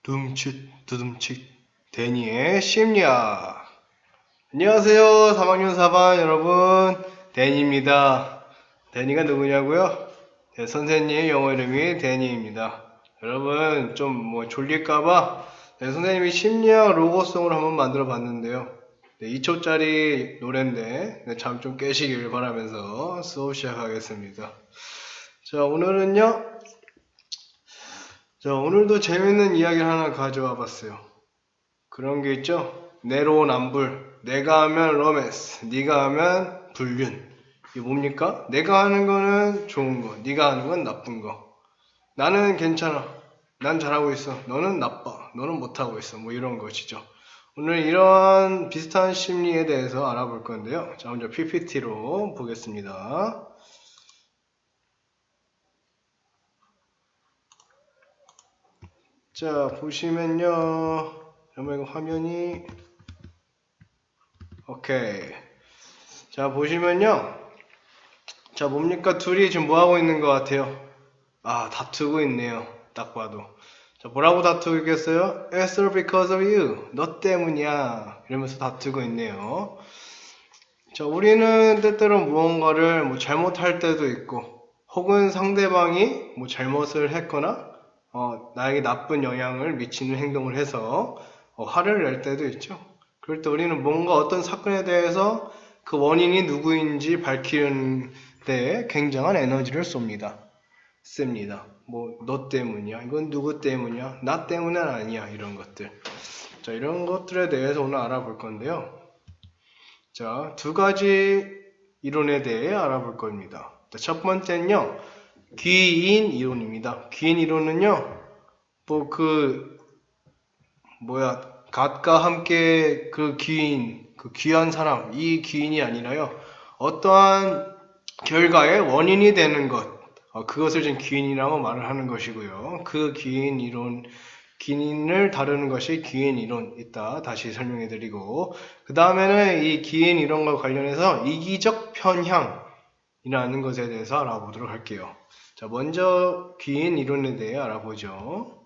두둠칫 데니의 심리학. 안녕하세요 3학년 4반 여러분, 데니입니다. 데니가 누구냐고요? 선생님 영어 이름이 데니입니다. 여러분 좀 졸릴까봐 선생님이 심리학 로고송을 한번 만들어 봤는데요. 2초짜리 노래인데 잠 좀 깨시길 바라면서 수업 시작하겠습니다. 자, 오늘도 재밌는 이야기를 하나 가져와 봤어요. 그런 게 있죠? 내로남불. 내가 하면 로맨스, 네가 하면 불륜. 이게 뭡니까? 내가 하는 거는 좋은 거, 네가 하는 건 나쁜 거. 나는 괜찮아, 난 잘하고 있어, 너는 나빠, 너는 못하고 있어, 이런 것이죠. 오늘 이런 비슷한 심리에 대해서 알아볼 건데요. 자, 먼저 PPT로 보겠습니다. 자, 보시면요. 이거 화면이 오케이. 자, 보시면요. 자, 뭡니까? 둘이 지금 뭐 하고 있는 것 같아요? 다투고 있네요. 딱 봐도. 자, 뭐라고 다투고 있겠어요? It's all because of you. 너 때문이야. 이러면서 다투고 있네요. 자, 우리는 때때로 무언가를 잘못할 때도 있고, 혹은 상대방이 잘못을 했거나 나에게 나쁜 영향을 미치는 행동을 해서 화를 낼 때도 있죠. 그럴 때 우리는 뭔가 어떤 사건에 대해서 그 원인이 누구인지 밝히는 데 굉장한 에너지를 씁니다. 너 때문이야, 이건 누구 때문이야, 나 때문은 아니야, 이런 것들. 자, 이런 것들에 대해서 오늘 알아볼 건데요. 자, 두 가지 이론에 대해 알아볼 겁니다. 첫 번째는요, 귀인 이론입니다. 귀인 이론은요, 갓과 함께 그 귀인, 그 귀한 사람, 이 귀인이 아니라요, 어떠한 결과의 원인이 되는 것, 그것을 지금 귀인이라고 말을 하는 것이고요. 그 귀인을 다루는 것이 귀인 이론, 이따 다시 설명해 드리고, 그 다음에는 이 귀인 이론과 관련해서 이기적 편향이라는 것에 대해서 알아보도록 할게요. 자, 먼저 귀인 이론에 대해 알아보죠.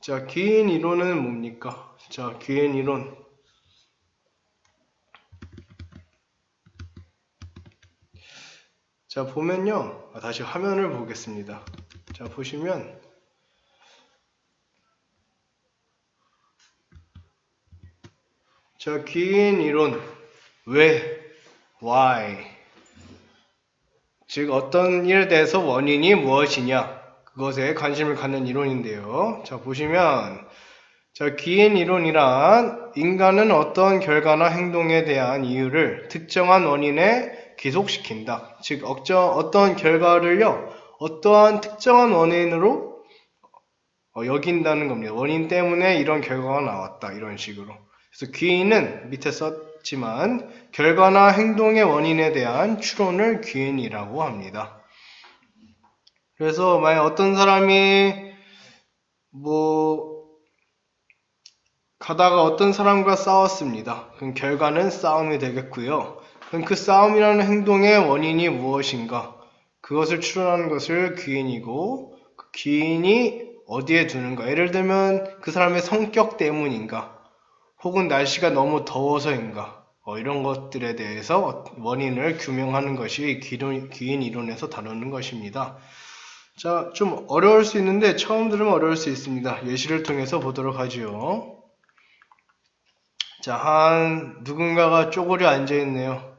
자, 귀인 이론은 뭡니까? 자, 귀인 이론. 자, 보면요. 다시 화면을 보겠습니다. 자, 보시면 자, 귀인 이론. 왜? Why? 즉, 어떤 일에 대해서 원인이 무엇이냐? 그것에 관심을 갖는 이론인데요. 자, 보시면 자, 귀인 이론이란 인간은 어떤 결과나 행동에 대한 이유를 특정한 원인에 기속시킨다. 즉, 어떤 결과를요, 어떠한 특정한 원인으로 여긴다는 겁니다. 원인 때문에 이런 결과가 나왔다, 이런 식으로. 그래서 귀인은 밑에 썼지만 결과나 행동의 원인에 대한 추론을 귀인이라고 합니다. 그래서 만약 어떤 사람이 가다가 어떤 사람과 싸웠습니다. 그럼 결과는 싸움이 되겠고요. 그럼 그 싸움이라는 행동의 원인이 무엇인가? 그것을 추론하는 것을 귀인이고, 그 귀인이 어디에 두는가? 예를 들면 그 사람의 성격 때문인가? 혹은 날씨가 너무 더워서인가? 이런 것들에 대해서 원인을 규명하는 것이 귀인 이론에서 다루는 것입니다. 자, 좀 어려울 수 있는데 처음 들으면 어려울 수 있습니다. 예시를 통해서 보도록 하지요. 자, 누군가가 쪼그려 앉아있네요.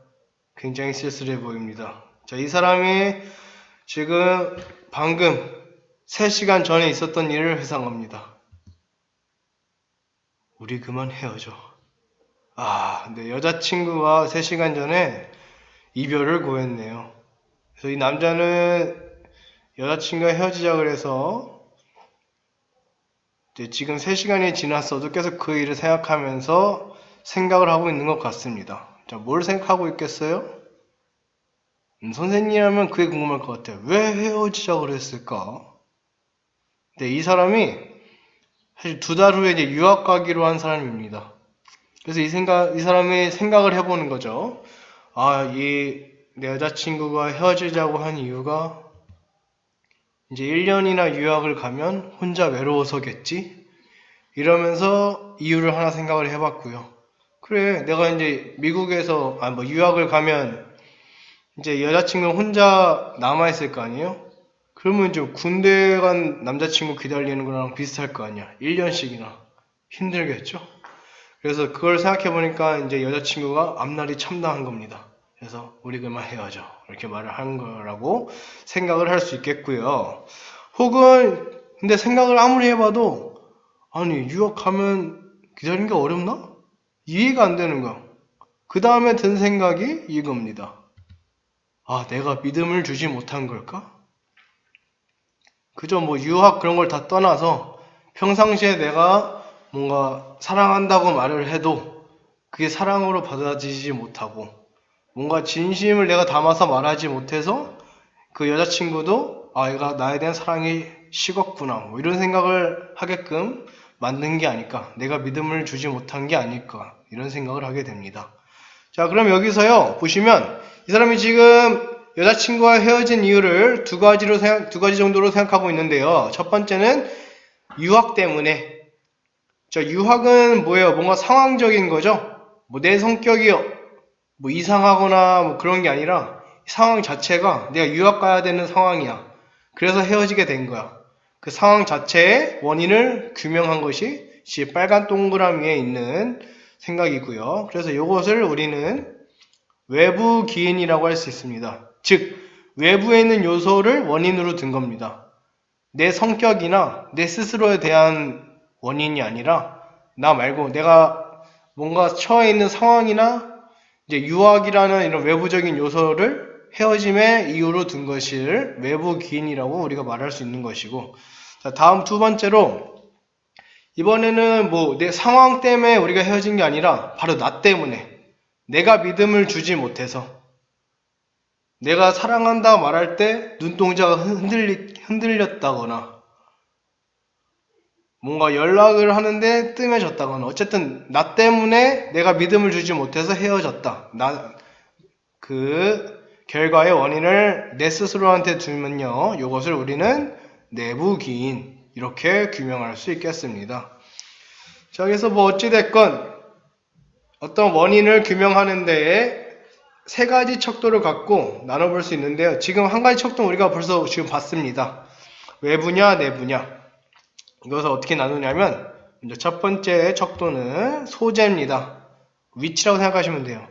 굉장히 쓸쓸해 보입니다. 자, 이 사람이 지금 방금 3시간 전에 있었던 일을 회상합니다. 우리 그만 헤어져. 네, 여자친구가 3시간 전에 이별을 고했네요. 그래서 이 남자는 여자친구가 헤어지자 그래서 지금 3시간이 지났어도 계속 그 일을 생각하면서 생각을 하고 있는 것 같습니다. 자, 뭘 생각하고 있겠어요? 선생님이라면 그게 궁금할 것 같아요. 왜 헤어지자 그랬을까? 네, 이 사람이 사실 2달 후에 이제 유학 가기로 한 사람입니다. 그래서 이 사람이 생각을 해보는 거죠. 내 여자친구가 헤어지자고 한 이유가 이제 1년이나 유학을 가면 혼자 외로워서겠지? 이러면서 이유를 하나 생각을 해봤고요. 그래, 내가 이제 미국에서 유학을 가면 이제 여자친구 혼자 남아있을 거 아니에요? 그러면 좀 군대 간 남자친구 기다리는 거랑 비슷할 거 아니야. 1년씩이나. 힘들겠죠? 그래서 그걸 생각해보니까 이제 여자친구가 앞날이 참담한 겁니다. 그래서 우리 그만 헤어져. 이렇게 말을 한 거라고 생각을 할 수 있겠고요. 혹은, 근데 생각을 아무리 해봐도, 아니, 유학 가면 기다리는 게 어렵나? 이해가 안 되는 거야. 그 다음에 든 생각이 이겁니다. 아, 내가 믿음을 주지 못한 걸까? 그저 유학 그런 걸 다 떠나서 평상시에 내가 뭔가 사랑한다고 말을 해도 그게 사랑으로 받아들이지 못하고 뭔가 진심을 내가 담아서 말하지 못해서 그 여자친구도 아, 얘가 나에 대한 사랑이 식었구나 이런 생각을 하게끔 만든 게 아닐까, 내가 믿음을 주지 못한 게 아닐까 이런 생각을 하게 됩니다. 자, 그럼 여기서요 보시면 이 사람이 지금 여자친구와 헤어진 이유를 두 가지 정도로 생각하고 있는데요. 첫 번째는 유학 때문에. 자, 유학은 뭐예요? 뭔가 상황적인 거죠. 내 성격이 이상하거나 그런 게 아니라 상황 자체가 내가 유학 가야 되는 상황이야. 그래서 헤어지게 된 거야. 그 상황 자체의 원인을 규명한 것이 빨간 동그라미에 있는 생각이고요. 그래서 이것을 우리는 외부 기인이라고 할 수 있습니다. 즉, 외부에 있는 요소를 원인으로 든 겁니다. 내 성격이나 내 스스로에 대한 원인이 아니라 나 말고 내가 뭔가 처해 있는 상황이나 이제 유학이라는 이런 외부적인 요소를 헤어짐의 이유로 든 것을 외부 기인이라고 우리가 말할 수 있는 것이고, 자, 다음 두 번째로 이번에는 내 상황 때문에 우리가 헤어진 게 아니라 바로 나 때문에, 내가 믿음을 주지 못해서, 내가 사랑한다 말할 때 눈동자가 흔들렸다거나 뭔가 연락을 하는데 뜸해졌다거나 어쨌든 나 때문에 내가 믿음을 주지 못해서 헤어졌다. 그 결과의 원인을 내 스스로한테 두면요, 이것을 우리는 내부 기인 이렇게 규명할 수 있겠습니다. 자, 그래서 어찌됐건 어떤 원인을 규명하는 데에 세 가지 척도를 갖고 나눠볼 수 있는데요. 지금 한 가지 척도는 우리가 벌써 지금 봤습니다. 외부냐 내부냐. 이것을 어떻게 나누냐면 먼저 첫 번째 척도는 소재입니다. 위치라고 생각하시면 돼요.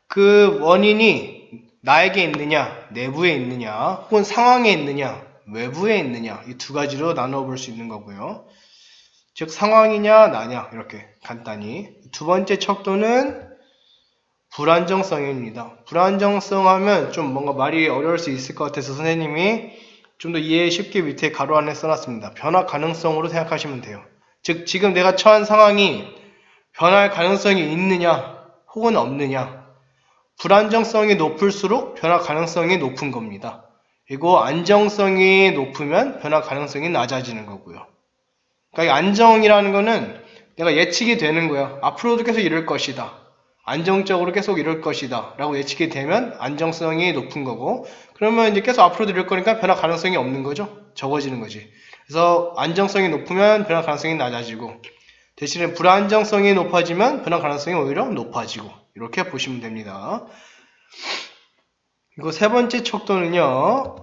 그 원인이 나에게 있느냐, 내부에 있느냐, 혹은 상황에 있느냐, 외부에 있느냐, 이 두 가지로 나눠볼 수 있는 거고요. 즉 상황이냐 나냐 이렇게 간단히. 두 번째 척도는 불안정성입니다. 불안정성 하면 좀 뭔가 말이 어려울 수 있을 것 같아서 선생님이 좀 더 이해 쉽게 밑에 가로 안에 써놨습니다. 변화 가능성으로 생각하시면 돼요. 즉 지금 내가 처한 상황이 변할 가능성이 있느냐 혹은 없느냐. 불안정성이 높을수록 변화 가능성이 높은 겁니다. 그리고 안정성이 높으면 변화 가능성이 낮아지는 거고요. 그러니까 안정이라는 거는 내가 예측이 되는 거야. 앞으로도 계속 이럴 것이다. 안정적으로 계속 이럴 것이다 라고 예측이 되면 안정성이 높은 거고, 그러면 이제 계속 앞으로도 이럴 거니까 변화 가능성이 없는 거죠. 적어지는 거지. 그래서 안정성이 높으면 변화 가능성이 낮아지고, 대신에 불안정성이 높아지면 변화 가능성이 오히려 높아지고, 이렇게 보시면 됩니다. 그리고 세 번째 척도는요,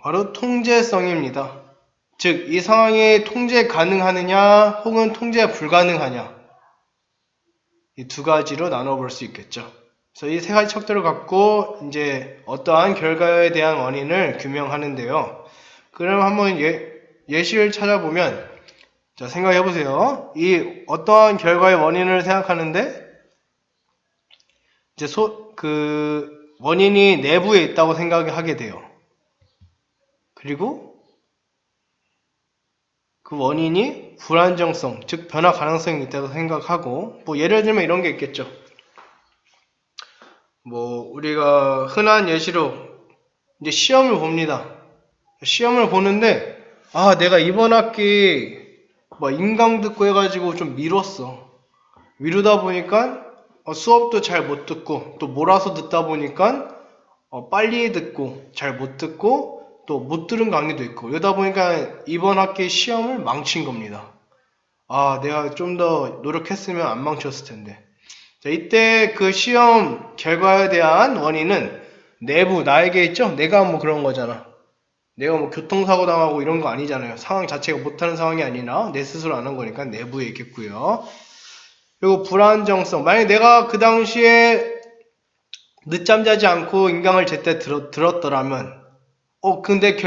바로 통제성입니다. 즉 이 상황이 통제 가능하느냐 혹은 통제 불가능하냐, 이 두 가지로 나눠볼 수 있겠죠. 그래서 이 세 가지 척도를 갖고 이제 어떠한 결과에 대한 원인을 규명하는데요. 그럼 한번 예시를 찾아보면, 자, 생각해 보세요. 이 어떠한 결과의 원인을 생각하는데 이제 원인이 내부에 있다고 생각하게 돼요. 그리고 그 원인이 불안정성, 즉 변화 가능성이 있다고 생각하고, 예를 들면 이런 게 있겠죠. 우리가 흔한 예시로 이제 시험을 봅니다. 시험을 보는데 내가 이번 학기 인강 듣고 해가지고 좀 미뤘어. 미루다 보니까 수업도 잘 못 듣고, 또 몰아서 듣다 보니까 빨리 듣고 잘 못 듣고 또 못 들은 강의도 있고, 이러다 보니까 이번 학기 시험을 망친 겁니다. 아, 내가 좀 더 노력했으면 안 망쳤을 텐데. 자, 이때 그 시험 결과에 대한 원인은 내부, 나에게 있죠? 내가 뭐 그런 거잖아. 내가 뭐 교통사고 당하고 이런 거 아니잖아요. 상황 자체가 못하는 상황이 아니라 내 스스로 안 한 거니까 내부에 있겠고요. 그리고 불안정성. 만약에 내가 그 당시에 늦잠 자지 않고 인강을 제때 들었더라면, 근데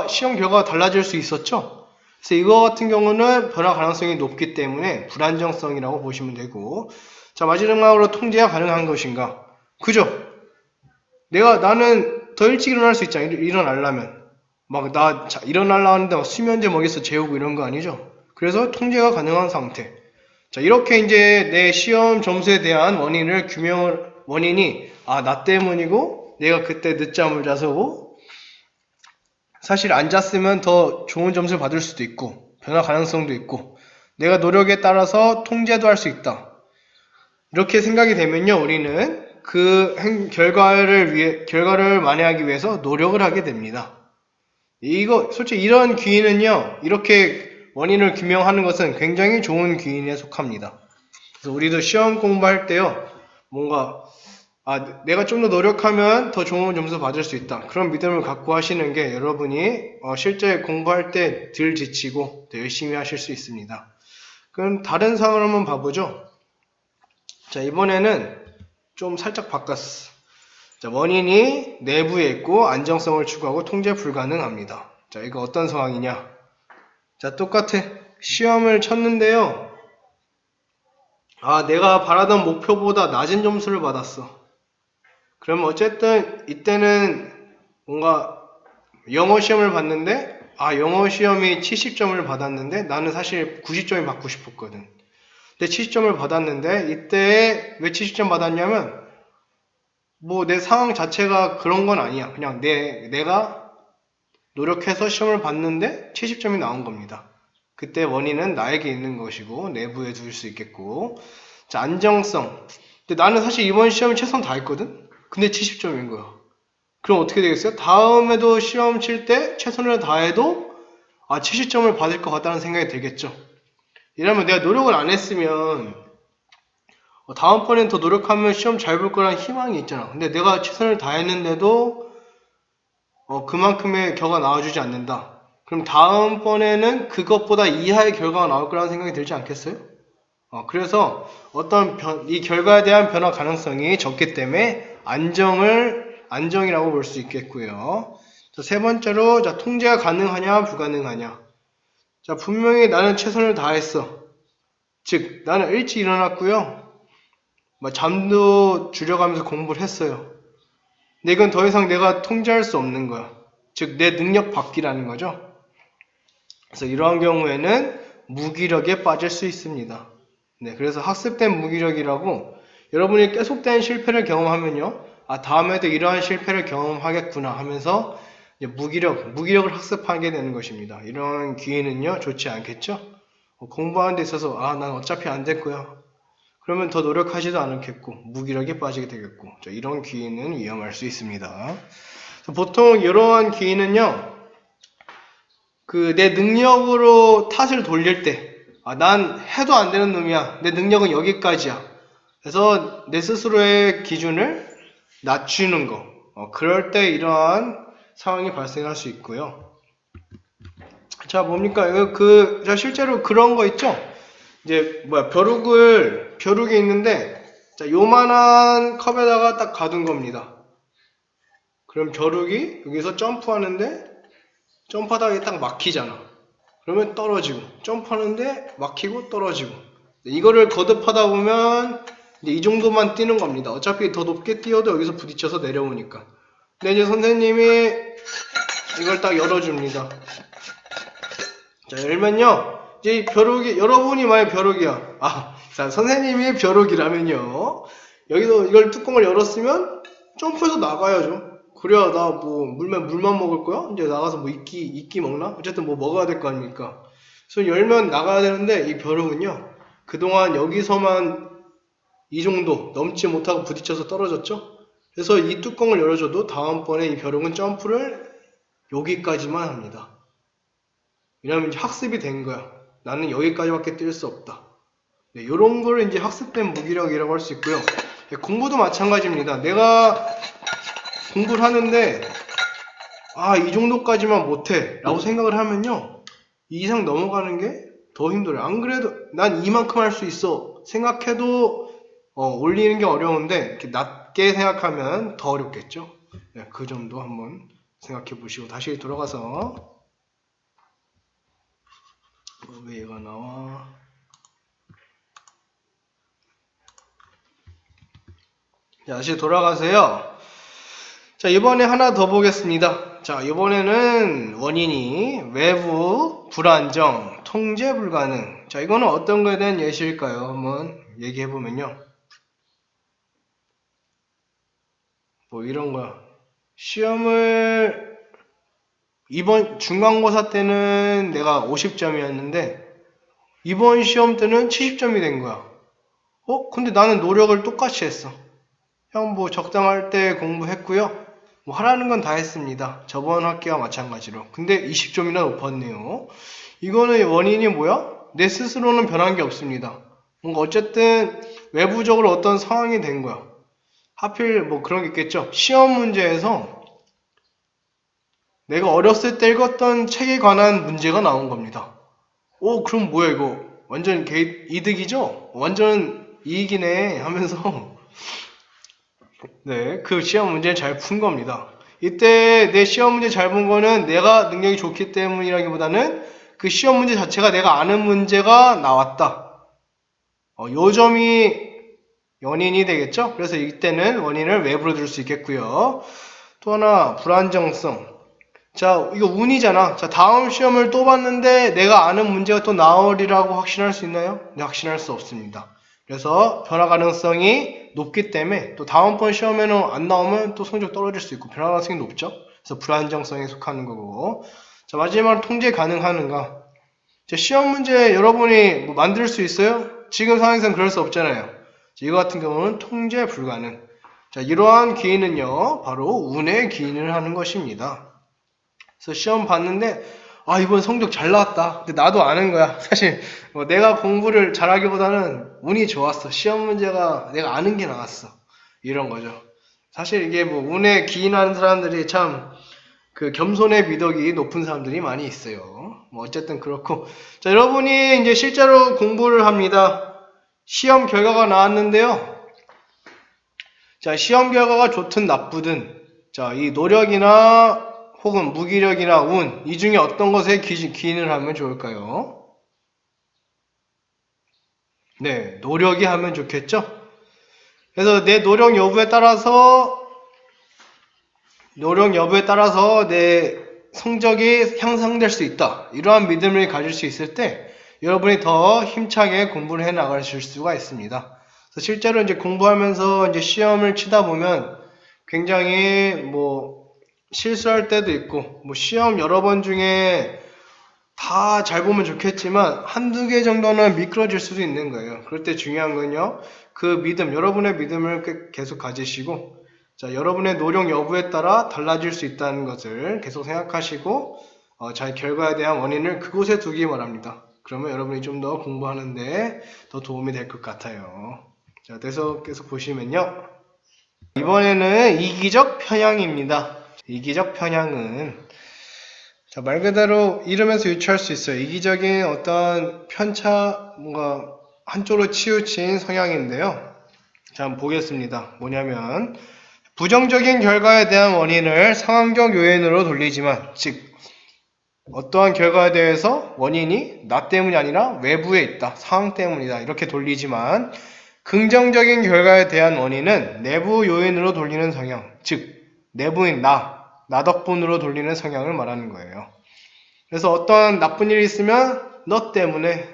시험 결과가 달라질 수 있었죠? 그래서 이거 같은 경우는 변화 가능성이 높기 때문에 불안정성이라고 보시면 되고, 자, 마지막으로 통제가 가능한 것인가? 그죠? 나는 더 일찍 일어날 수 있잖아. 일어나려면. 일어나려고 하는데 수면제 먹여서 재우고 이런 거 아니죠? 그래서 통제가 가능한 상태. 자, 이렇게 이제 내 시험 점수에 대한 원인이, 나 때문이고, 내가 그때 늦잠을 자서, 사실 안 잤으면 더 좋은 점수를 받을 수도 있고, 변화 가능성도 있고, 내가 노력에 따라서 통제도 할 수 있다. 이렇게 생각이 되면요, 우리는 결과를 만회하기 위해서 노력을 하게 됩니다. 솔직히 이런 귀인은요, 이렇게 원인을 규명하는 것은 굉장히 좋은 귀인에 속합니다. 그래서 우리도 시험 공부할 때요, 내가 좀 더 노력하면 더 좋은 점수 받을 수 있다. 그런 믿음을 갖고 하시는 게 여러분이 실제 공부할 때 덜 지치고 더 열심히 하실 수 있습니다. 그럼 다른 상황을 한번 봐보죠. 자, 이번에는 좀 살짝 바꿨어. 자, 원인이 내부에 있고 안정성을 추구하고 통제 불가능합니다. 자, 이거 어떤 상황이냐? 자, 똑같아. 시험을 쳤는데요. 내가 바라던 목표보다 낮은 점수를 받았어. 그러면 어쨌든 이때는 영어 시험을 봤는데, 영어 시험이 70점을 받았는데 나는 사실 90점이 받고 싶었거든. 근데 70점을 받았는데 이때 왜 70점 받았냐면 내 상황 자체가 그런 건 아니야. 그냥 내가 노력해서 시험을 봤는데 70점이 나온 겁니다. 그때 원인은 나에게 있는 것이고 내부에 둘 수 있겠고. 자, 안정성. 근데 나는 사실 이번 시험에 최선 다했거든. 근데 70점인 거야. 그럼 어떻게 되겠어요? 다음에도 시험 칠 때 최선을 다해도 70점을 받을 것 같다는 생각이 들겠죠. 이러면 내가 노력을 안 했으면 다음번엔 더 노력하면 시험 잘 볼 거라는 희망이 있잖아. 근데 내가 최선을 다했는데도 그만큼의 결과가 나와주지 않는다. 그럼 다음번에는 그것보다 이하의 결과가 나올 거라는 생각이 들지 않겠어요? 그래서 이 결과에 대한 변화 가능성이 적기 때문에 안정이라고 볼 수 있겠고요. 자, 세 번째로, 자, 통제가 가능하냐, 불가능하냐. 자, 분명히 나는 최선을 다했어. 즉, 나는 일찍 일어났고요. 잠도 줄여가면서 공부를 했어요. 근데 이건 더 이상 내가 통제할 수 없는 거야. 즉, 내 능력 밖이라는 거죠. 그래서 이러한 경우에는 무기력에 빠질 수 있습니다. 네, 그래서 학습된 무기력이라고 여러분이 계속된 실패를 경험하면요. 다음에도 이러한 실패를 경험하겠구나 하면서 이제 무기력을 학습하게 되는 것입니다. 이런 기회는요, 좋지 않겠죠? 공부하는 데 있어서, 난 어차피 안 될 거야. 그러면 더 노력하지도 않겠고, 무기력에 빠지게 되겠고, 이런 기회는 위험할 수 있습니다. 보통 이러한 기회는요, 내 능력으로 탓을 돌릴 때, 난 해도 안 되는 놈이야. 내 능력은 여기까지야. 그래서 내 스스로의 기준을 낮추는 거. 그럴 때 이러한 상황이 발생할 수 있고요. 자, 뭡니까? 자, 실제로 그런 거 있죠? 이제, 벼룩이 있는데, 자, 요만한 컵에다가 딱 가둔 겁니다. 그럼 벼룩이 여기서 점프하는데, 점프하다가 딱 막히잖아. 그러면 떨어지고, 점프하는데 막히고 떨어지고. 이거를 거듭하다 보면, 이제 이 정도만 뛰는 겁니다. 어차피 더 높게 뛰어도 여기서 부딪혀서 내려오니까. 근데 이제 선생님이 이걸 딱 열어줍니다. 자, 열면요. 이제 여러분이 만약 벼룩이야. 자, 선생님이 벼룩이라면요. 여기서 이걸 뚜껑을 열었으면 점프해서 나가야죠. 그래야 나 물만 먹을 거야? 이제 나가서 이끼 먹나? 어쨌든 먹어야 될 거 아닙니까? 그래서 열면 나가야 되는데 이 벼룩은요. 그동안 여기서만 이 정도 넘지 못하고 부딪혀서 떨어졌죠? 그래서 이 뚜껑을 열어줘도 다음번에 이 벼룩은 점프를 여기까지만 합니다. 왜냐면 이제 학습이 된 거야. 나는 여기까지밖에 뛸 수 없다. 네, 이런 거를 이제 학습된 무기력이라고 할 수 있고요. 네, 공부도 마찬가지입니다. 내가 공부를 하는데 이 정도까지만 못해 라고 생각을 하면요, 이 이상 넘어가는 게 더 힘들어요. 안 그래도 난 이만큼 할 수 있어 생각해도 올리는 게 어려운데 이렇게 낮게 생각하면 더 어렵겠죠. 네, 그 점도 한번 생각해 보시고 다시 돌아가서 왜 얘가 나와? 자, 다시 돌아가세요. 자, 이번에 하나 더 보겠습니다. 자, 이번에는 원인이 외부, 불안정, 통제 불가능. 자, 이거는 어떤 거에 대한 예시일까요? 한번 얘기해보면요. 뭐 이런 거야. 시험을 이번 중간고사 때는 내가 50점이었는데 이번 시험 때는 70점이 된 거야. 근데 나는 노력을 똑같이 했어. 형 뭐 적당할 때 공부했고요. 뭐 하라는 건 다 했습니다. 저번 학기와 마찬가지로. 근데 20점이나 높았네요. 이거는 원인이 뭐야? 내 스스로는 변한 게 없습니다. 뭔가 어쨌든 외부적으로 어떤 상황이 된 거야. 하필 뭐 그런 게 있겠죠. 시험 문제에서 내가 어렸을 때 읽었던 책에 관한 문제가 나온 겁니다. 그럼 뭐야 이거? 완전 이득이죠? 완전 이익이네 하면서 네, 그 시험 문제를 잘 푼 겁니다. 이때 내 시험 문제 잘 본 거는 내가 능력이 좋기 때문이라기보다는 그 시험 문제 자체가 내가 아는 문제가 나왔다. 요 점이 원인이 되겠죠? 그래서 이때는 원인을 외부로 들 수 있겠고요. 또 하나, 불안정성. 자, 이거 운이잖아. 자, 다음 시험을 또 봤는데 내가 아는 문제가 또 나오리라고 확신할 수 있나요? 네, 확신할 수 없습니다. 그래서 변화 가능성이 높기 때문에 또 다음번 시험에는 안 나오면 또 성적 떨어질 수 있고 변화 가능성이 높죠. 그래서 불안정성에 속하는 거고. 자, 마지막으로 통제 가능한가. 자, 시험 문제 여러분이 뭐 만들 수 있어요? 지금 상황에서는 그럴 수 없잖아요. 자, 이거 같은 경우는 통제 불가능. 자, 이러한 기인은요, 바로 운의 기인을 하는 것입니다. 그래서 시험 봤는데 이번 성적 잘 나왔다. 근데 나도 아는 거야. 사실 내가 공부를 잘하기보다는 운이 좋았어. 시험 문제가 내가 아는 게 나왔어. 이런 거죠. 사실 이게 뭐 운에 기인하는 사람들이 참 그 겸손의 미덕이 높은 사람들이 많이 있어요. 뭐 어쨌든 그렇고, 자, 여러분이 이제 실제로 공부를 합니다. 시험 결과가 나왔는데요. 자, 시험 결과가 좋든 나쁘든, 자, 이 노력이나 혹은 무기력이나 운, 이 중에 어떤 것에 기인을 하면 좋을까요? 네, 노력이 하면 좋겠죠? 그래서 내 노력 여부에 따라서 내 성적이 향상될 수 있다. 이러한 믿음을 가질 수 있을 때 여러분이 더 힘차게 공부를 해 나가실 수가 있습니다. 그래서 실제로 이제 공부하면서 이제 시험을 치다 보면 굉장히 뭐 실수할 때도 있고, 뭐 시험 여러 번 중에 다 잘 보면 좋겠지만 한두 개 정도는 미끄러질 수도 있는 거예요. 그럴 때 중요한 건요, 그 믿음, 여러분의 믿음을 계속 가지시고, 자, 여러분의 노력 여부에 따라 달라질 수 있다는 것을 계속 생각하시고 잘 결과에 대한 원인을 그곳에 두기 바랍니다. 그러면 여러분이 좀 더 공부하는데 더 도움이 될 것 같아요. 자, 그래서 계속 보시면요, 이번에는 이기적 편향입니다. 이기적 편향은 자, 말 그대로 이름에서 유추할 수 있어요. 이기적인 어떤 편차, 뭔가 한쪽으로 치우친 성향인데요. 자, 한번 보겠습니다. 뭐냐면 부정적인 결과에 대한 원인을 상황적 요인으로 돌리지만, 즉 어떠한 결과에 대해서 원인이 나 때문이 아니라 외부에 있다, 상황 때문이다, 이렇게 돌리지만 긍정적인 결과에 대한 원인은 내부 요인으로 돌리는 성향, 즉 내부인 나 덕분으로 돌리는 성향을 말하는 거예요. 그래서 어떤 나쁜 일이 있으면 너 때문에,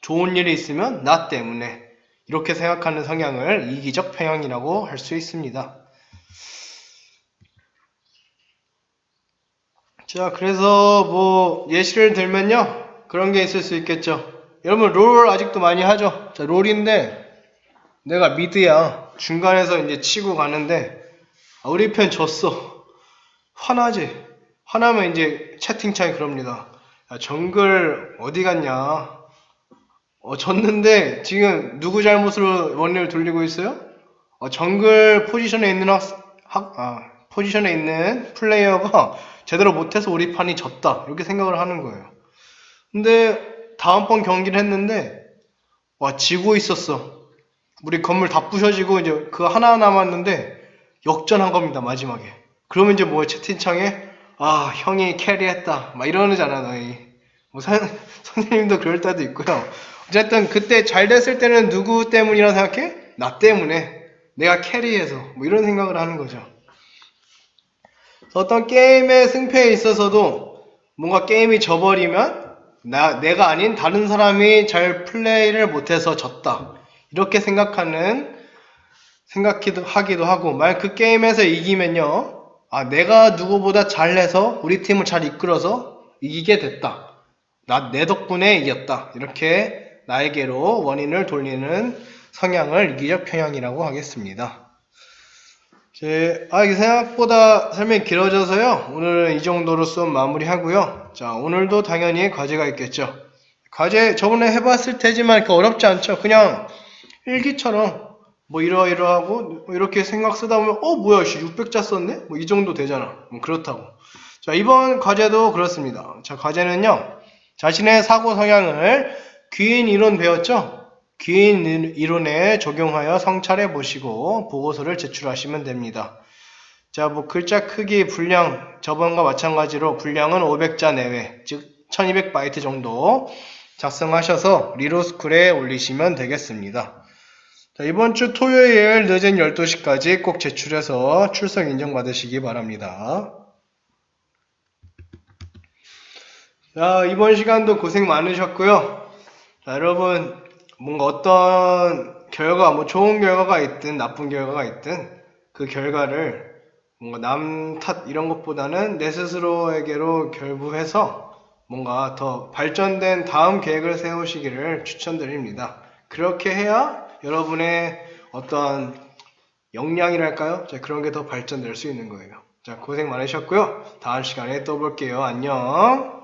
좋은 일이 있으면 나 때문에, 이렇게 생각하는 성향을 이기적 편향이라고 할 수 있습니다. 자, 그래서 뭐 예시를 들면요, 그런 게 있을 수 있겠죠. 여러분 롤 아직도 많이 하죠. 자, 롤인데 내가 미드야. 중간에서 이제 치고 가는데 우리 편 졌어. 화나지. 화나면 이제 채팅창에 그럽니다. 정글 어디 갔냐? 졌는데 지금 누구 잘못으로 원리를 돌리고 있어요? 정글 포지션에 있는 포지션에 있는 플레이어가 제대로 못해서 우리 판이 졌다. 이렇게 생각을 하는 거예요. 근데 다음번 경기를 했는데 지고 있었어. 우리 건물 다 부셔지고 이제 그거 하나 남았는데 역전한 겁니다, 마지막에. 그러면 이제 뭐야, 채팅창에 형이 캐리했다 막 이러잖아, 너희. 선생님도 그럴 때도 있고요. 어쨌든 그때 잘 됐을 때는 누구 때문이라고 생각해? 나 때문에. 내가 캐리해서 뭐 이런 생각을 하는 거죠. 어떤 게임의 승패에 있어서도 뭔가 게임이 져버리면 내가 아닌 다른 사람이 잘 플레이를 못해서 졌다. 이렇게 생각하기도 하고, 만약 그 게임에서 이기면요, 내가 누구보다 잘해서 우리 팀을 잘 이끌어서 이기게 됐다. 내 덕분에 이겼다. 이렇게 나에게로 원인을 돌리는 성향을 이기적 편향이라고 하겠습니다. 이게 생각보다 설명이 길어져서요, 오늘은 이 정도로 수업 마무리하고요. 자, 오늘도 당연히 과제가 있겠죠. 과제 저번에 해봤을 테지만 그렇게 어렵지 않죠. 그냥 일기처럼 이러이러하고 이렇게 생각 쓰다 보면 뭐야 600자 썼네? 이 정도 되잖아. 그렇다고. 자, 이번 과제도 그렇습니다. 자, 과제는요, 자신의 사고 성향을 귀인 이론 배웠죠? 귀인 이론에 적용하여 성찰해 보시고 보고서를 제출하시면 됩니다. 자, 글자 크기, 분량 저번과 마찬가지로 분량은 500자 내외, 즉 1200바이트 정도 작성하셔서 리로스쿨에 올리시면 되겠습니다. 자, 이번 주 토요일 늦은 12시까지 꼭 제출해서 출석 인정받으시기 바랍니다. 자, 이번 시간도 고생 많으셨고요. 자, 여러분, 뭔가 어떤 결과, 좋은 결과가 있든 나쁜 결과가 있든 그 결과를 뭔가 남 탓 이런 것보다는 내 스스로에게로 결부해서 뭔가 더 발전된 다음 계획을 세우시기를 추천드립니다. 그렇게 해야 여러분의 어떤 역량이랄까요? 자, 그런 게 더 발전될 수 있는 거예요. 자, 고생 많으셨고요. 다음 시간에 또 볼게요. 안녕.